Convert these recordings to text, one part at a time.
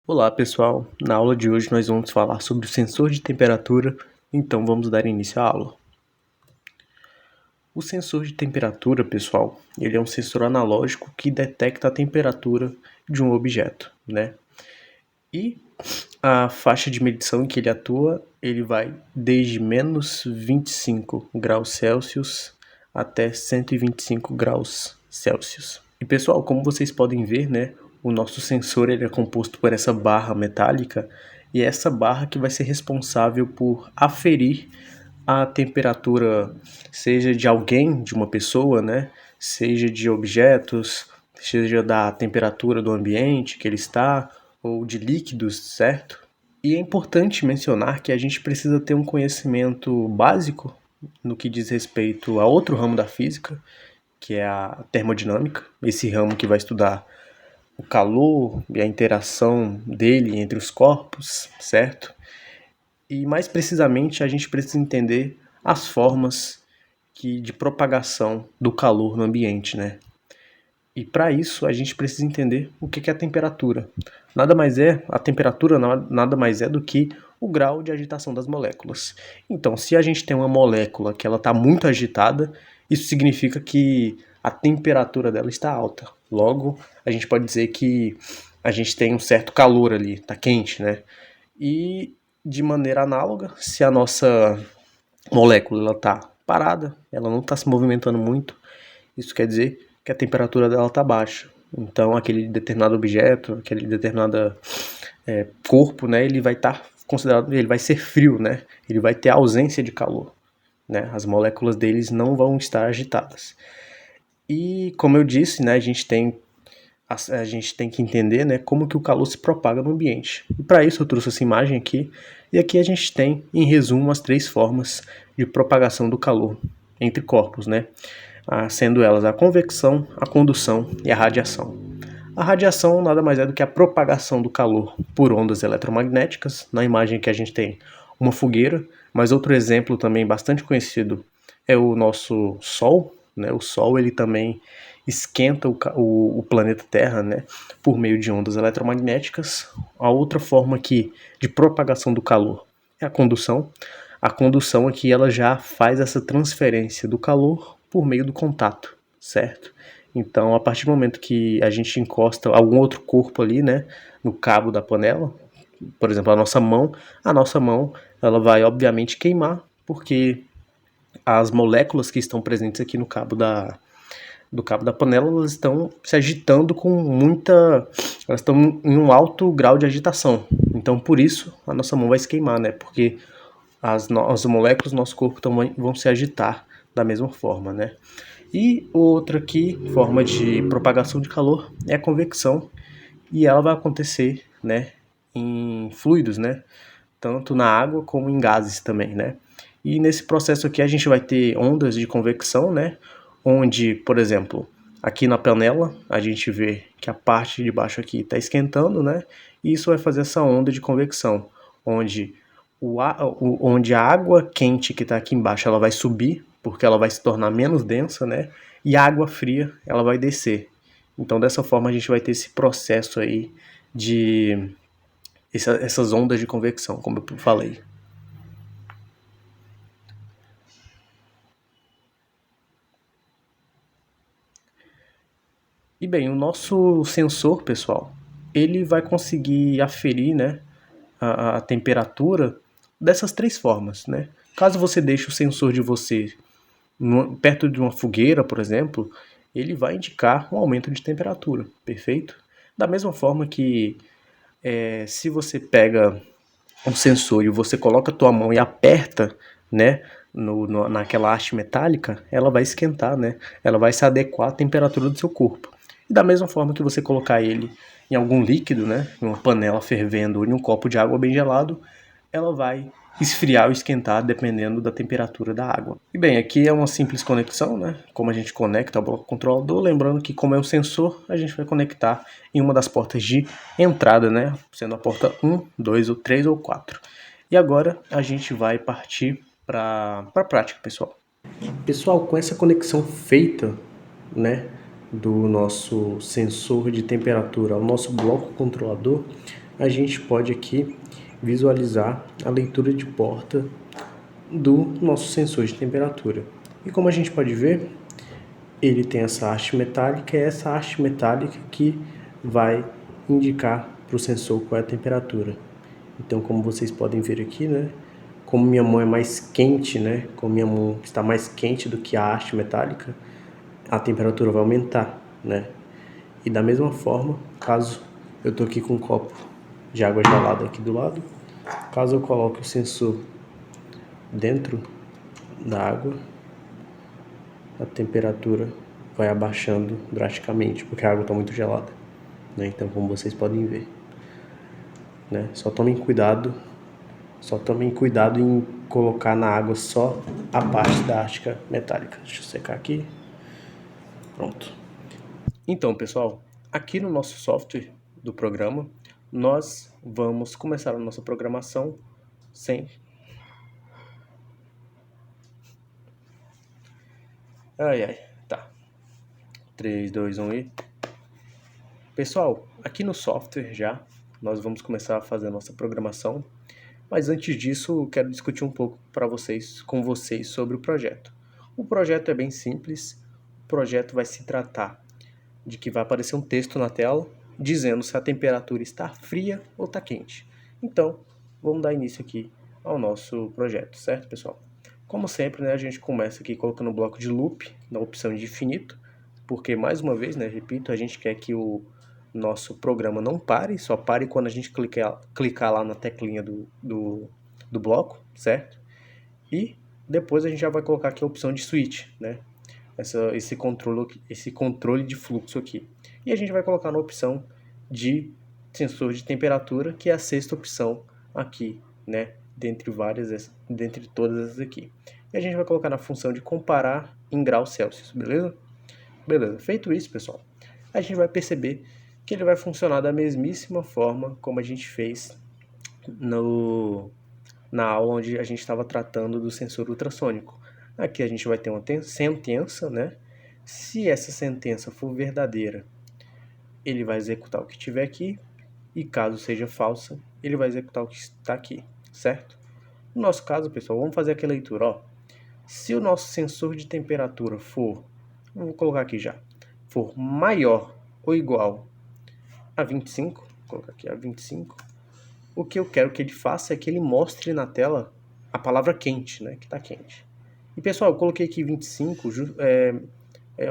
Olá pessoal, na aula de hoje nós vamos falar sobre o sensor de temperatura, então vamos dar início à aula. O sensor de temperatura, pessoal, ele é um sensor analógico que detecta a temperatura de um objeto, né? E a faixa de medição em que ele atua, ele vai desde menos 25 graus Celsius até 125 graus Celsius. E pessoal, como vocês podem ver, né, o nosso sensor ele é composto por essa barra metálica e é essa barra que vai ser responsável por aferir a temperatura, seja de alguém, de uma pessoa, né, seja de objetos, seja da temperatura do ambiente que ele está, ou de líquidos, certo? E é importante mencionar que a gente precisa ter um conhecimento básico no que diz respeito a outro ramo da física, que é a termodinâmica, esse ramo que vai estudar o calor e a interação dele entre os corpos, certo? E mais precisamente a gente precisa entender as formas de propagação do calor no ambiente, né? E para isso a gente precisa entender o que é a temperatura. A temperatura nada mais é do que o grau de agitação das moléculas. Então, se a gente tem uma molécula que ela está muito agitada, isso significa que a temperatura dela está alta. Logo, a gente pode dizer que a gente tem um certo calor ali, está quente, né? E de maneira análoga, se a nossa molécula está parada, ela não está se movimentando muito, isso quer dizer que a temperatura dela está baixa. Então, aquele determinado objeto, aquele determinado corpo, né, ele vai estar considerado, ele vai ser frio, né? Ele vai ter ausência de calor, né? As moléculas deles não vão estar agitadas. E como eu disse, né, a gente tem que entender, né, como que o calor se propaga no ambiente. E para isso eu trouxe essa imagem aqui. E aqui a gente tem, em resumo, as três formas de propagação do calor entre corpos, né? Sendo elas a convecção, a condução e a radiação. A radiação nada mais é do que a propagação do calor por ondas eletromagnéticas. Na imagem que a gente tem uma fogueira, mas outro exemplo também bastante conhecido é o nosso Sol, né? O Sol ele também esquenta o planeta Terra, né? Por meio de ondas eletromagnéticas. A outra forma aqui de propagação do calor é a condução. A condução aqui ela já faz essa transferência do calor por meio do contato, certo? Então, a partir do momento que a gente encosta algum outro corpo ali, né, no cabo da panela, por exemplo, a nossa mão, ela vai obviamente queimar, porque as moléculas que estão presentes aqui no do cabo da panela, elas estão se agitando com elas estão em um alto grau de agitação. Então, por isso, a nossa mão vai se queimar, né? Porque as moléculas do nosso corpo também vão se agitar da mesma forma, né? E outra aqui, forma de propagação de calor, é a convecção, e ela vai acontecer, né, em fluidos, né? Tanto na água como em gases também, né? E nesse processo aqui a gente vai ter ondas de convecção, né? Onde, por exemplo, aqui na panela a gente vê que a parte de baixo aqui está esquentando, né? E isso vai fazer essa onda de convecção, onde onde a água quente que está aqui embaixo ela vai subir, porque ela vai se tornar menos densa, né? E a água fria ela vai descer. Então dessa forma a gente vai ter esse processo aí de essas ondas de convecção, como eu falei. E bem, o nosso sensor, pessoal, ele vai conseguir aferir, né, a temperatura dessas três formas, né? Caso você deixe o sensor de você perto de uma fogueira, por exemplo, ele vai indicar um aumento de temperatura, perfeito? Da mesma forma que se você pega um sensor e você coloca a tua mão e aperta, né, naquela haste metálica, ela vai esquentar, né? Ela vai se adequar à temperatura do seu corpo. E da mesma forma que você colocar ele em algum líquido, né, em uma panela fervendo ou em um copo de água bem gelado, ela vai esfriar ou esquentar dependendo da temperatura da água. E bem, aqui é uma simples conexão, né? Como a gente conecta ao bloco controlador, lembrando que como é um sensor, a gente vai conectar em uma das portas de entrada, né? Sendo a porta 1, 2 ou 3 ou 4. E agora a gente vai partir para a prática, pessoal. Pessoal, com essa conexão feita, né, do nosso sensor de temperatura ao nosso bloco controlador, a gente pode aqui visualizar a leitura de porta do nosso sensor de temperatura. E como a gente pode ver, ele tem essa haste metálica, e é essa haste metálica que vai indicar para o sensor qual é a temperatura. Então, como vocês podem ver aqui, né, como minha mão é mais quente, né, como minha mão está mais quente do que a haste metálica, a temperatura vai aumentar, né? E da mesma forma, caso eu estou aqui com um copo de água gelada aqui do lado, caso eu coloque o sensor dentro da água, a temperatura vai abaixando drasticamente, porque a água está muito gelada, né? Então, como vocês podem ver, né? Só tomem cuidado em colocar na água só a parte da haste metálica. Deixa eu secar aqui. Pronto. Então, pessoal, aqui no nosso software do programa, nós vamos começar a nossa programação sem... Tá. 3, 2, 1 e... Pessoal, aqui no software já, nós vamos começar a fazer a nossa programação, mas antes disso, eu quero discutir um pouco com vocês sobre o projeto. O projeto é bem simples, o projeto vai se tratar de que vai aparecer um texto na tela dizendo se a temperatura está fria ou está quente. Então, vamos dar início aqui ao nosso projeto, certo, pessoal? Como sempre, né, a gente começa aqui colocando o bloco de loop na opção de infinito, porque, mais uma vez, né, repito, a gente quer que o nosso programa não pare, só pare quando a gente clicar lá na teclinha do bloco, certo? E depois a gente já vai colocar aqui a opção de switch, né? Esse controle de fluxo aqui. E a gente vai colocar na opção de sensor de temperatura, que é a sexta opção aqui, né? Dentre todas essas aqui. E a gente vai colocar na função de comparar em graus Celsius, beleza? Beleza, feito isso, pessoal, a gente vai perceber que ele vai funcionar da mesmíssima forma como a gente fez na aula onde a gente estava tratando do sensor ultrassônico. Aqui a gente vai ter uma sentença, né? Se essa sentença for verdadeira, ele vai executar o que tiver aqui, e caso seja falsa, ele vai executar o que está aqui, certo? No nosso caso, pessoal, vamos fazer aqui a leitura, ó. Se o nosso sensor de temperatura for, vou colocar aqui já, for maior ou igual a 25, vou colocar aqui a 25, o que eu quero que ele faça é que ele mostre na tela a palavra quente, né, que está quente. E pessoal, eu coloquei aqui 25,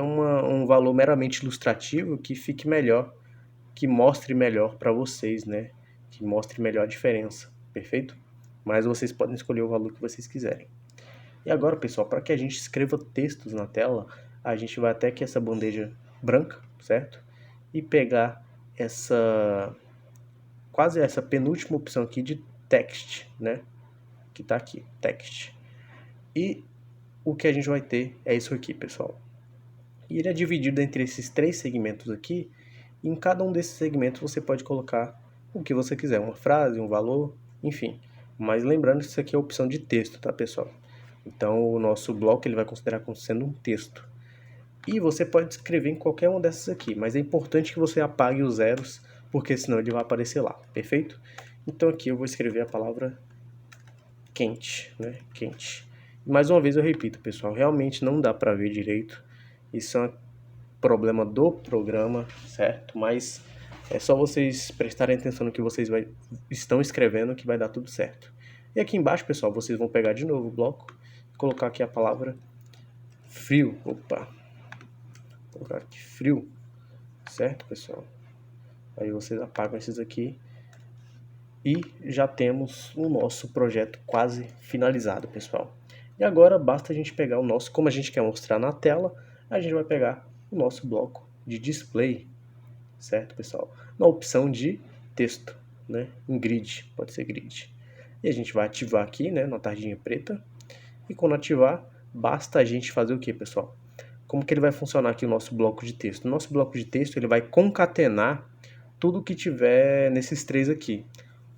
um valor meramente ilustrativo que fique melhor, que mostre melhor para vocês, né, que mostre melhor a diferença, perfeito? Mas vocês podem escolher o valor que vocês quiserem. E agora, pessoal, para que a gente escreva textos na tela, a gente vai até aqui essa bandeja branca, certo? E pegar quase essa penúltima opção aqui de text, né? Que tá aqui, text. E o que a gente vai ter é isso aqui, pessoal. E ele é dividido entre esses 3 segmentos aqui, e em cada um desses segmentos você pode colocar o que você quiser, uma frase, um valor, enfim. Mas lembrando que isso aqui é a opção de texto, tá, pessoal? Então o nosso bloco ele vai considerar como sendo um texto. E você pode escrever em qualquer uma dessas aqui, mas é importante que você apague os zeros, porque senão ele vai aparecer lá, perfeito? Então aqui eu vou escrever a palavra quente, né? Quente. Mais uma vez eu repito, pessoal, realmente não dá para ver direito. Isso é um problema do programa, certo? Mas é só vocês prestarem atenção no que vocês estão escrevendo que vai dar tudo certo. E aqui embaixo, pessoal, vocês vão pegar de novo o bloco e colocar aqui a palavra frio. Opa! Vou colocar aqui frio, certo, pessoal? Aí vocês apagam esses aqui e já temos o nosso projeto quase finalizado, pessoal. E agora basta a gente pegar o nosso, como a gente quer mostrar na tela, a gente vai pegar o nosso bloco de display, certo, pessoal? Na opção de texto, né? Em grid, pode ser grid. E a gente vai ativar aqui, né, na tardinha preta. E quando ativar, basta a gente fazer o que, pessoal? Como que ele vai funcionar aqui o nosso bloco de texto? O nosso bloco de texto ele vai concatenar tudo que tiver nesses 3 aqui.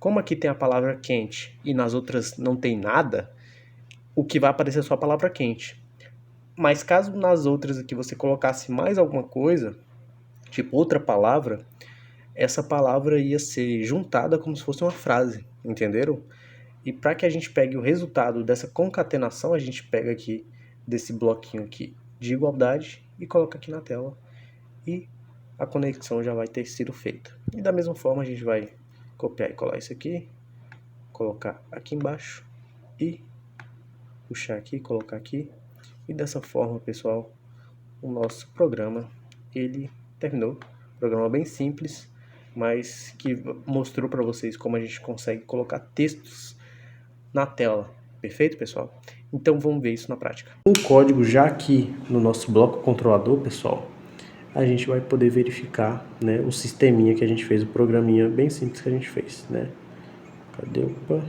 Como aqui tem a palavra quente e nas outras não tem nada, o que vai aparecer é só a palavra quente. Mas caso nas outras aqui você colocasse mais alguma coisa, tipo outra palavra, essa palavra ia ser juntada como se fosse uma frase, entenderam? E para que a gente pegue o resultado dessa concatenação, a gente pega aqui desse bloquinho aqui de igualdade e coloca aqui na tela e a conexão já vai ter sido feita. E da mesma forma a gente vai copiar e colar isso aqui, colocar aqui embaixo e puxar aqui, colocar aqui. E dessa forma, pessoal, o nosso programa ele terminou. Programa bem simples, mas que mostrou para vocês como a gente consegue colocar textos na tela. Perfeito, pessoal? Então vamos ver isso na prática. O código já aqui no nosso bloco controlador, pessoal, a gente vai poder verificar, né, o sisteminha que a gente fez, o programinha bem simples que a gente fez, né? Cadê? Opa.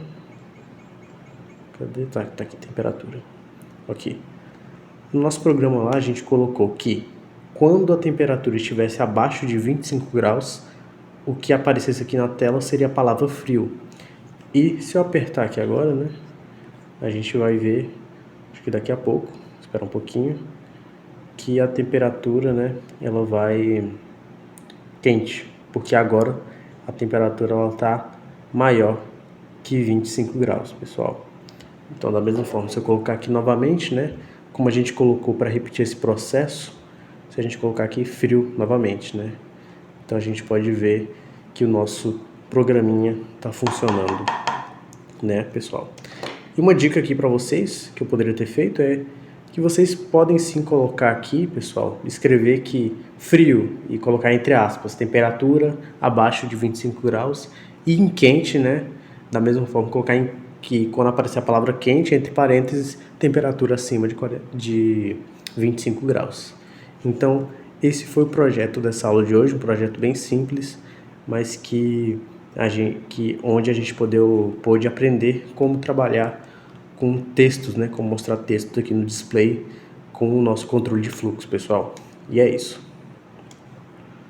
Cadê? Tá aqui, temperatura. Ok. No nosso programa lá, a gente colocou que quando a temperatura estivesse abaixo de 25 graus, o que aparecesse aqui na tela seria a palavra frio. E se eu apertar aqui agora, né, a gente vai ver, acho que daqui a pouco, espera um pouquinho, que a temperatura, né, ela vai quente, porque agora a temperatura ela tá maior que 25 graus, pessoal. Então, da mesma forma, se eu colocar aqui novamente, né, como a gente colocou para repetir esse processo, se a gente colocar aqui frio novamente, né, então a gente pode ver que o nosso programinha está funcionando, né, pessoal? E uma dica aqui para vocês que eu poderia ter feito é que vocês podem sim colocar aqui, pessoal, escrever que frio e colocar entre aspas, temperatura abaixo de 25 graus e em quente, né, da mesma forma colocar que quando aparecer a palavra quente, entre parênteses, temperatura acima de 25 graus. Então, esse foi o projeto dessa aula de hoje, um projeto bem simples, mas onde a gente pôde aprender como trabalhar com textos, né? Como mostrar textos aqui no display com o nosso controle de fluxo, pessoal. E é isso.